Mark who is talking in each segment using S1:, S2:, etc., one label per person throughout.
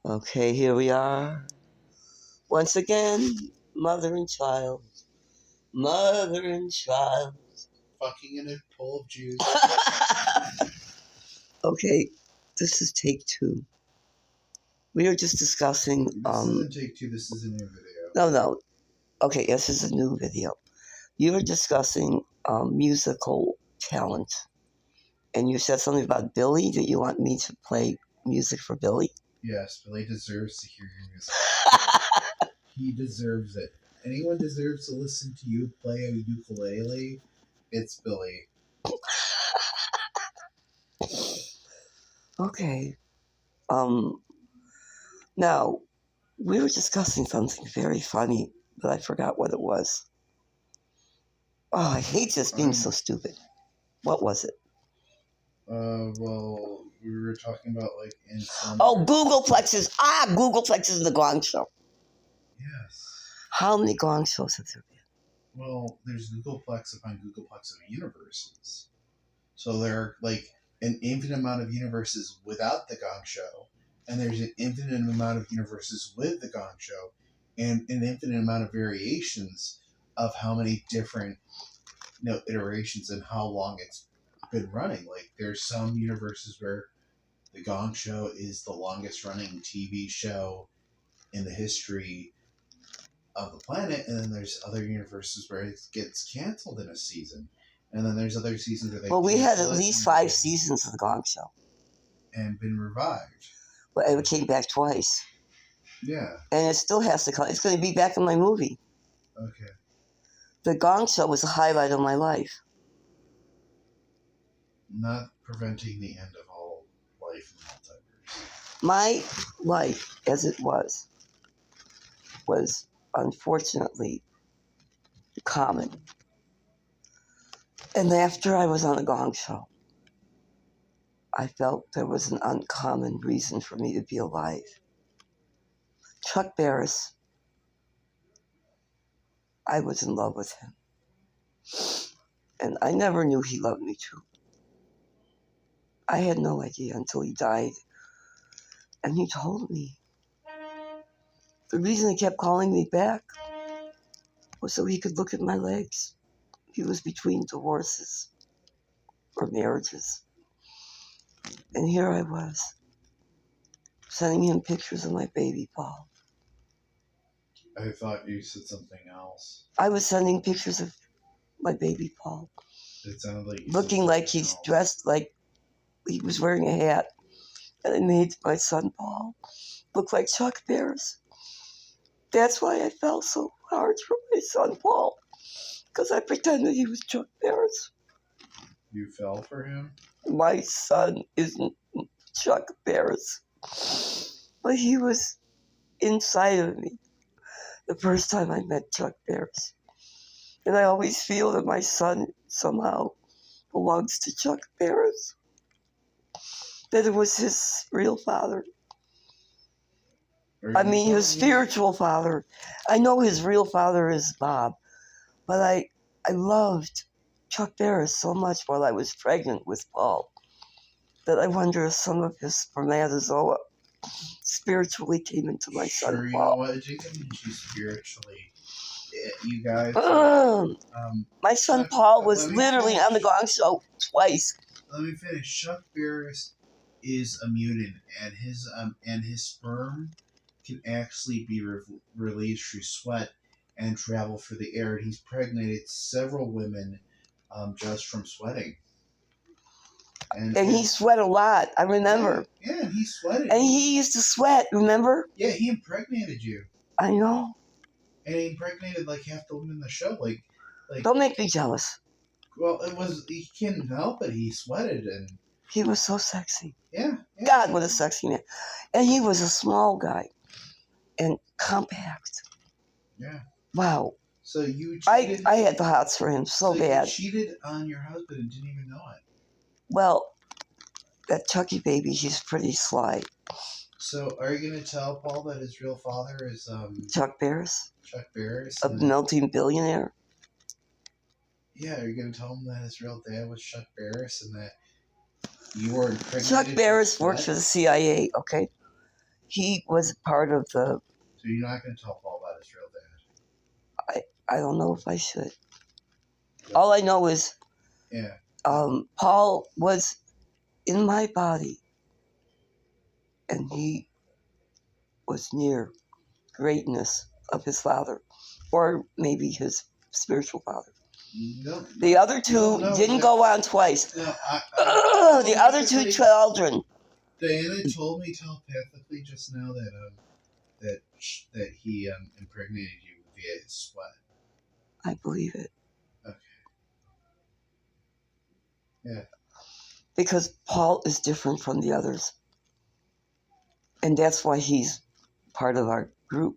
S1: Okay, here we are. Once again, mother and child. Mother and child.
S2: Fucking in a bowl of juice.
S1: Okay, this is take 2. We were just discussing.
S2: This isn't take 2, this is a new video.
S1: No. Okay, this is a new video. You were discussing musical talent. And you said something about Billy. That you want me to play music for Billy?
S2: Yes, Billy deserves to hear your music. He deserves it. Anyone deserves to listen to you play a ukulele, it's Billy.
S1: Okay. Now, we were discussing something very funny, but I forgot what it was. Oh, I hate just being so stupid. What was it?
S2: Well, we were talking about, like, in some...
S1: Oh, Googleplexes. Googleplexes in the Gong Show.
S2: Yes.
S1: How many Gong Shows have there been?
S2: Well, there's Googleplex upon Googleplex of universes. So there are, like, an infinite amount of universes without the Gong Show, and there's an infinite amount of universes with the Gong Show, and an infinite amount of variations of how many different, iterations and how long it's been running. Like, there's some universes where the Gong Show is the longest running TV show in the history of the planet, and then there's other universes where it gets canceled in a season. And then there's other seasons where they...
S1: Well, we had at least 5 seasons of the Gong Show.
S2: And been revived.
S1: But it came back twice.
S2: Yeah.
S1: And it still has to come. It's going to be back in my movie.
S2: Okay.
S1: The Gong Show was a highlight of my life.
S2: Not preventing the end of all life in multiverse.
S1: My life, as it was unfortunately common. And after I was on the Gong Show, I felt there was an uncommon reason for me to be alive. Chuck Barris, I was in love with him. And I never knew he loved me too. I had no idea until he died. And he told me. The reason he kept calling me back was so he could look at my legs. He was between divorces or marriages. And here I was, sending him pictures of my baby Paul.
S2: I thought you said something else.
S1: I was sending pictures of my baby Paul.
S2: It sounded like
S1: looking like he's dressed like he was wearing a hat. And I made my son Paul look like Chuck Barris. That's why I fell so hard for my son Paul. Because I pretended he was Chuck Barris.
S2: You fell for him?
S1: My son isn't Chuck Barris. But he was inside of me the first time I met Chuck Barris. And I always feel that my son somehow belongs to Chuck Barris. That it was his real father. I mean, his spiritual father. I know his real father is Bob. But I loved Chuck Barris so much while I was pregnant with Paul that I wonder if some of his spermatozoa spiritually came into my son
S2: Paul. You
S1: Paul.
S2: know what? It didn't mean spiritually. You guys.
S1: My son Paul was literally on the Gong Show twice.
S2: Let me finish. Chuck Barris is a mutant, and his sperm can actually be released through sweat and travel through the air. He's impregnated several women just from sweating. And
S1: he sweat a lot. I remember.
S2: Yeah, he sweated.
S1: And he used to sweat, remember?
S2: Yeah, he impregnated you.
S1: I know.
S2: And he impregnated like half the women in the show. Like.
S1: Don't make me jealous.
S2: Well, he couldn't help it. He sweated and.
S1: He was so sexy.
S2: Yeah.
S1: God, what a sexy man. And he was a small guy. And compact.
S2: Yeah.
S1: Wow.
S2: So you cheated.
S1: I had the hots for him so bad.
S2: You cheated on your husband and didn't even know it.
S1: Well, that Chucky baby, he's pretty sly.
S2: So are you going to tell Paul that his real father is
S1: Chuck Barris?
S2: Chuck Barris?
S1: A melting billionaire?
S2: Yeah, are you going to tell him that his real dad was Chuck Barris and that you were impregnated?
S1: Chuck Barris worked for the CIA, okay? he was part of the.
S2: So you're not going to tell Paul about his real dad?
S1: I don't know if I should. All I know is,
S2: Yeah.
S1: Paul was in my body, and he was near greatness of his father, or maybe his spiritual father.
S2: No,
S1: the other two didn't go on twice.
S2: No,
S1: the other two children.
S2: Diana told me telepathically just now that he impregnated you via his sweat.
S1: I believe it.
S2: Okay. Yeah.
S1: Because Paul is different from the others. And that's why he's part of our group.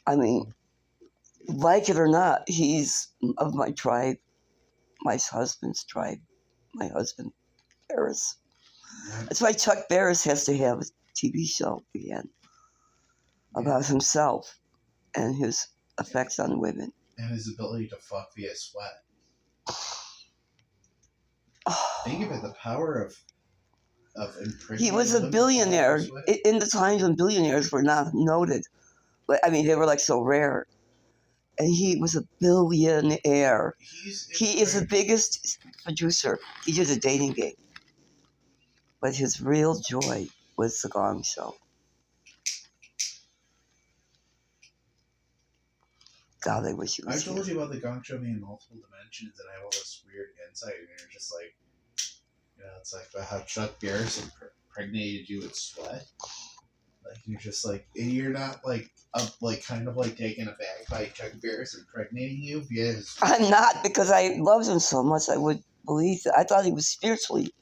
S1: I mean, like it or not, he's of my tribe, my husband's tribe, my husband, Barris. That's why Chuck Barris has to have a TV show again about himself and his effects on women.
S2: And his ability to fuck via sweat. Think of it, the power of impregnating.
S1: He was a billionaire in the times when billionaires were not noted. But I mean, they were like so rare. And he was a billionaire. He is the biggest producer. He did a dating game. But his real joy was the Gong Show. God, I wish he was
S2: I told
S1: here.
S2: you about the Gong Show being multiple dimensions, and I have all this weird insight, and you're just like, it's like how Chuck Barris impregnated you with sweat. Like, you're just like, and you're not like kind of like taken aback by Chuck Barris impregnating you via his sweat.
S1: I'm not, because I loved him so much. I would believe that. I thought he was spiritually.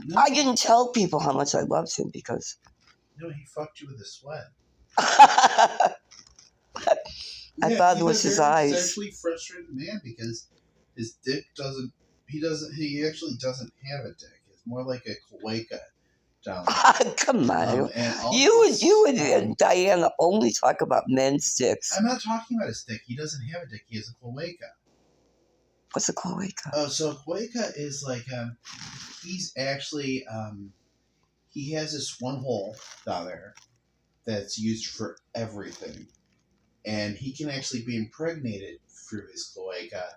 S1: No. I didn't tell people how much I loved him because.
S2: No, he fucked you with his sweat.
S1: I thought it was his eyes.
S2: He's actually frustrated man because his dick doesn't. He actually doesn't have a dick. It's more like a cloaca down there.
S1: Come on, you and Diana only talk about men's dicks.
S2: I'm not talking about his dick. He doesn't have a dick. He has a cloaca.
S1: What's a cloaca?
S2: Oh, so a cloaca is like he's actually he has this one hole down there that's used for everything. And he can actually be impregnated through his cloaca.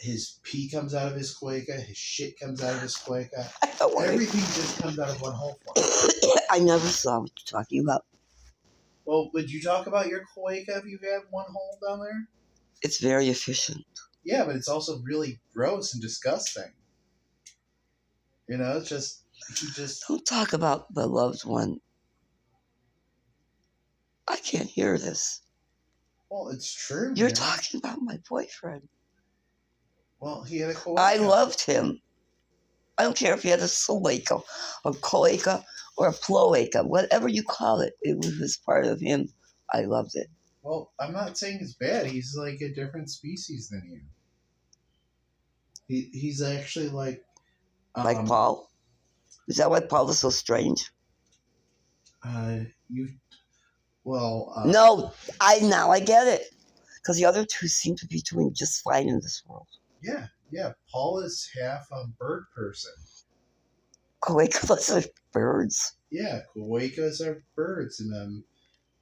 S2: His pee comes out of his cloaca. His shit comes out of his cloaca. Everything just comes out of one hole for him.
S1: I never saw what you're talking about.
S2: Well, would you talk about your cloaca if you had one hole down there?
S1: It's very efficient.
S2: Yeah, but it's also really gross and disgusting. It's just...
S1: Don't talk about the loved one. I can't hear this.
S2: Well, it's true.
S1: You're talking about my boyfriend.
S2: Well, he had a cloaca.
S1: I loved him. I don't care if he had a cloaca, or a cloaca, whatever you call it. It was part of him. I loved it.
S2: Well, I'm not saying it's bad. He's like a different species than you. He's actually like...
S1: like Paul? Is that why Paul is so strange? No, now I get it. Because the other two seem to be doing just fine in this world.
S2: Yeah. Paul is half a bird person.
S1: Cloacas are birds.
S2: Yeah, cloacas are birds. And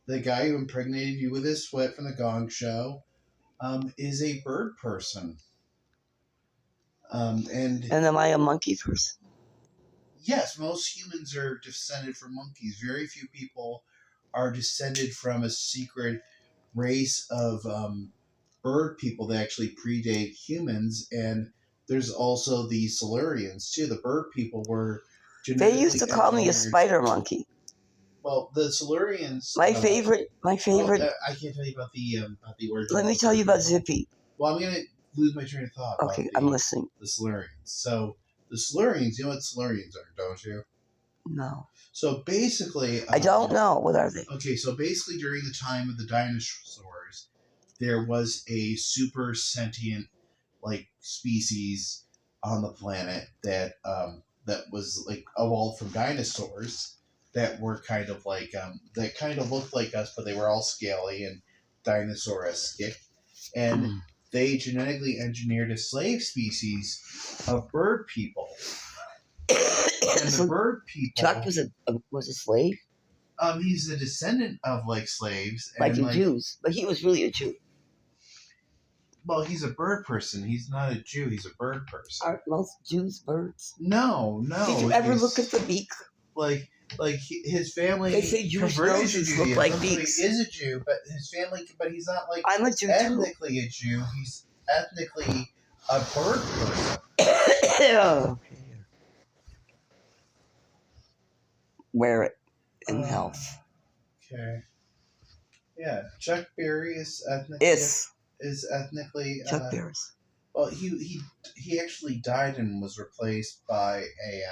S2: the guy who impregnated you with his sweat from the Gong Show is a bird person. And
S1: am I a monkey person?
S2: Yes, most humans are descended from monkeys. Very few people are descended from a secret race of bird people that actually predate humans. And there's also the Silurians, too. The bird people were genetically...
S1: They used to call me a spider monkey.
S2: Well, the Silurians...
S1: My favorite...
S2: I can't tell you about the origin.
S1: Let me tell you about Zippy.
S2: Well, I'm going to lose my train of thought.
S1: Okay, I'm listening.
S2: The Silurians. So, the Silurians, you know what Silurians are, don't you?
S1: No.
S2: So, basically...
S1: I don't know. What are they?
S2: Okay, so basically during the time of the dinosaurs, there was a super sentient, species on the planet that was, evolved from dinosaurs that were kind of that kind of looked like us, but they were all scaly and dinosaur-esque. And they genetically engineered a slave species of bird people. And the
S1: So
S2: bird people.
S1: Chuck was a slave,
S2: He's a descendant of like slaves,
S1: like
S2: and
S1: the Jews, but he was really a Jew.
S2: well, he's a bird person. He's not a Jew. He's a bird person.
S1: Aren't most Jews birds?
S2: No.
S1: Did you ever look at the beak?
S2: Like his family.
S1: They say Jewish
S2: converted
S1: noses
S2: to
S1: look like
S2: Judaism, so
S1: beaks.
S2: he is a Jew, but his family. But he's not like
S1: I'm a Jew too.
S2: ethnically a Jew. He's ethnically a bird person.
S1: Wear it in health.
S2: Okay. Yeah, Chuck Berry is ethnically
S1: Chuck Barris.
S2: Well, he actually died and was replaced by a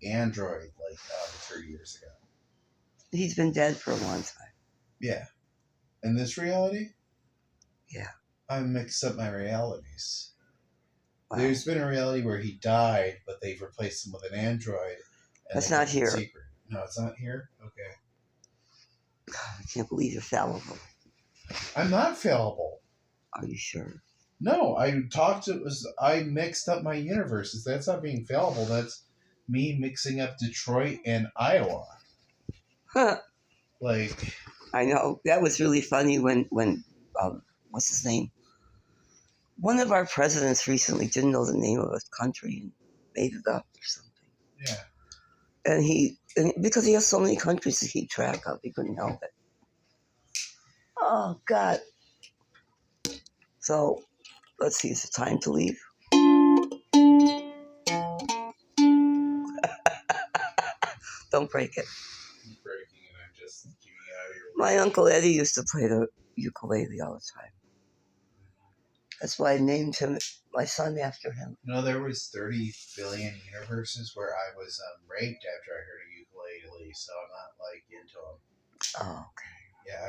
S2: android like 3 years ago.
S1: He's been dead for a long time.
S2: Yeah. In this reality?
S1: Yeah.
S2: I mixed up my realities.
S1: Wow.
S2: There's been a reality where he died, but they've replaced him with an android.
S1: That's not here.
S2: Secret. No, it's not here? Okay.
S1: I can't believe you're fallible.
S2: I'm not fallible.
S1: Are you sure?
S2: No, I mixed up my universes. That's not being fallible. That's me mixing up Detroit and Iowa.
S1: Huh.
S2: Like,
S1: I know. That was really funny when what's his name? One of our presidents recently didn't know the name of a country and made it up or something.
S2: Yeah.
S1: And because he has so many countries to keep track of, he couldn't help it. Oh, God. So, let's see. Is it time to leave? Don't break it.
S2: I'm breaking it. I'm just keeping it out of your way.
S1: My Uncle Eddie used to play the ukulele all the time. That's why I named him, my son, after him.
S2: There was 30 billion universes where I was raped after I heard a ukulele, so I'm not like into them.
S1: Oh, okay.
S2: Yeah,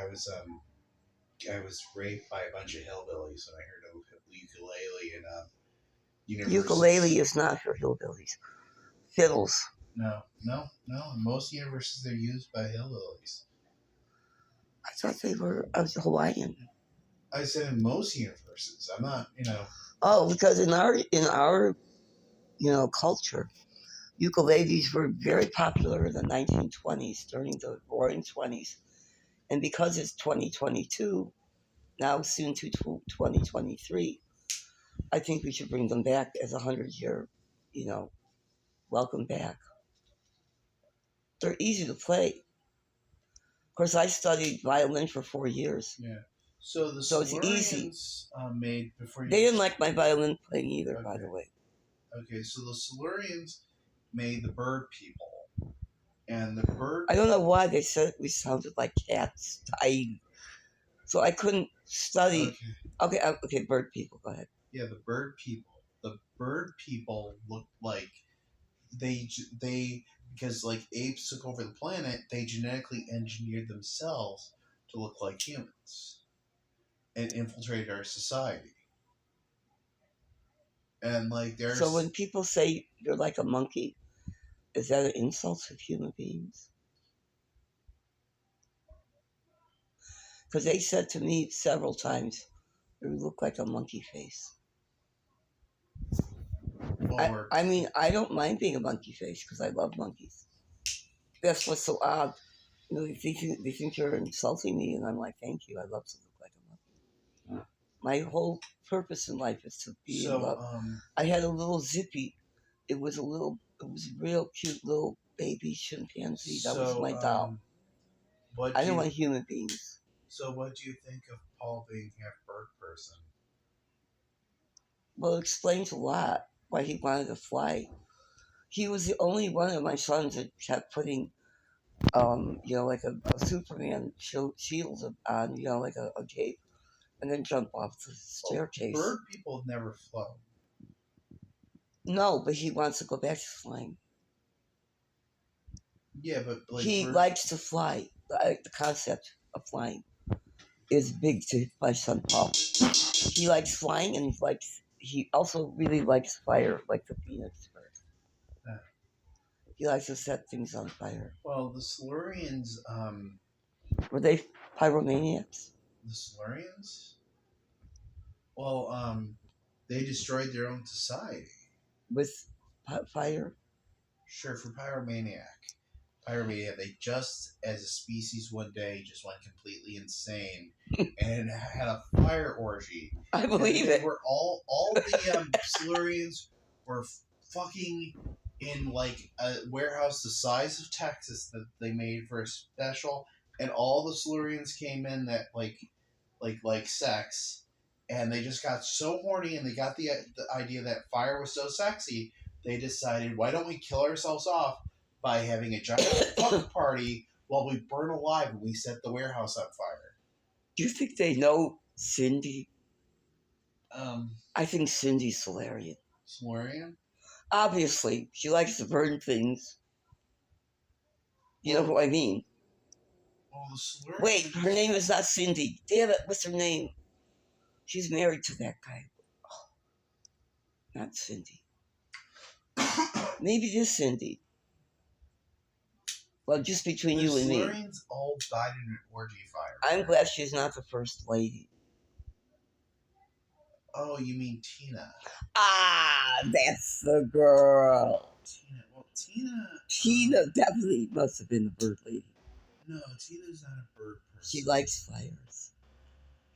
S2: I was raped by a bunch of hillbillies when I heard a ukulele and universes.
S1: Ukulele is not for hillbillies. Fiddles.
S2: No. In most universes, they're used by hillbillies.
S1: I thought they were Hawaiian.
S2: I said in most universes. I'm not,
S1: Oh, because in our culture, ukuleles were very popular in the 1920s during the Roaring 20s, and because it's 2022, now soon to 2023, I think we should bring them back as a 100-year, welcome back. They're easy to play. Of course, I studied violin for 4 years.
S2: Yeah. So it's
S1: easy.
S2: Made before
S1: They didn't like my violin playing either,
S2: okay.
S1: By the way.
S2: Okay, so the Silurians made the bird people, and the bird.
S1: I don't know why they said we sounded like cats dying, so I couldn't study. Okay, bird people. Go ahead.
S2: Yeah, the bird people. The bird people look like they because like apes took over the planet, they genetically engineered themselves to look like humans and infiltrated our society. And like there's
S1: So when people say you're like a monkey, is that an insult to human beings? Because they said to me several times, you look like a monkey face. I mean, I don't mind being a monkey face because I love monkeys. That's what's so odd. They think you're insulting me, and I'm like, thank you. I love to look like a monkey. My whole purpose in life is to be in love. I had a little Zippy. It was a real cute little baby chimpanzee. That was my doll. I didn't want human beings.
S2: So what do you think of Paul being half bird person?
S1: Well, it explains a lot why he wanted to fly. He was the only one of my sons that kept putting, like a Superman shield on, like a cape, and then jump off the staircase.
S2: Bird people have never flown.
S1: No, but he wants to go back to flying.
S2: Yeah, but
S1: he likes to fly. The concept of flying is big to my son Paul. He likes flying, and he also really likes fire, like the Phoenix bird. He likes to set things on fire.
S2: Well, the Silurians,
S1: were they pyromaniacs?
S2: The Silurians? Well, they destroyed their own society.
S1: With Fire?
S2: Sure, for Pyromaniac. Pyromaniac, they just, as a species one day, just went completely insane and had a fire orgy.
S1: I believe
S2: they
S1: it.
S2: were all the Silurians were fucking in like a warehouse the size of Texas that they made for a special, and all the Silurians came in that like sex, and they just got so horny, and they got the idea that fire was so sexy, they decided, why don't we kill ourselves off by having a giant fuck party while we burn alive and we set the warehouse on fire.
S1: Do you think they know Cindy?
S2: Um,
S1: I think Cindy's Solarian.
S2: Solarian?
S1: Obviously, she likes to burn things. You know who I mean?
S2: Well, the Solarian...
S1: Wait, her name is not Cindy. Damn it, what's her name? She's married to that guy. Oh, not Cindy. Maybe it is Cindy. Well, just between you and me.
S2: The Solarians all died in an orgy fire.
S1: I'm glad she's not the first lady.
S2: Oh, you mean Tina?
S1: Ah, that's the girl.
S2: Tina. Well, Tina.
S1: Tina definitely must have been the bird lady.
S2: No, Tina's not a bird person.
S1: She likes fires.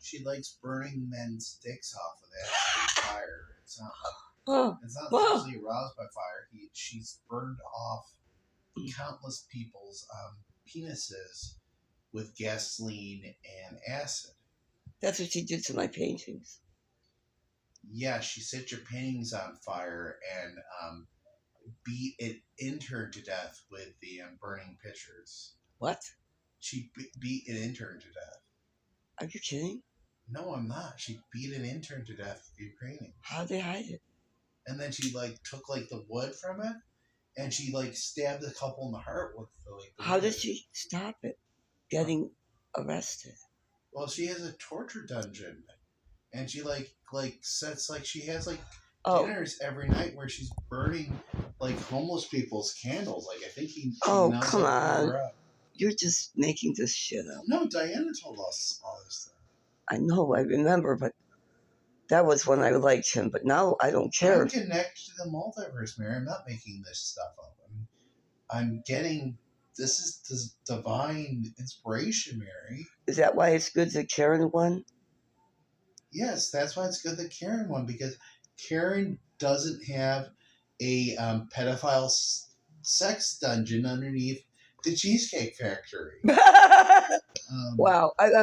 S2: She likes burning men's dicks off with acid fire. It's not sexually aroused by fire. She's burned off countless people's penises with gasoline and acid.
S1: That's what she did to my paintings.
S2: Yeah, she set your paintings on fire and beat an intern to death with the burning pictures.
S1: What?
S2: She beat an intern to death.
S1: Are you kidding?
S2: No, I'm not. She beat an intern to death with your painting.
S1: How'd they hide it?
S2: And then she took the wood from it, and she stabbed a couple in the heart with the
S1: How
S2: wood.
S1: did she stop it getting arrested?
S2: Well, she has a torture dungeon, and she sets she has dinners every night where she's burning homeless people's candles. I think she
S1: come on. You're just making this shit up.
S2: No, Diana told us all this stuff. I
S1: know, I remember, but that was when I liked him. But now I don't care.
S2: I'm connected to the multiverse, Mary. I'm not making this stuff up. I'm getting... This is divine inspiration, Mary.
S1: Is that why it's good that Karen won?
S2: Yes, that's why it's good that Karen won, because Karen doesn't have a pedophile sex dungeon underneath the Cheesecake Factory.
S1: Wow, I'm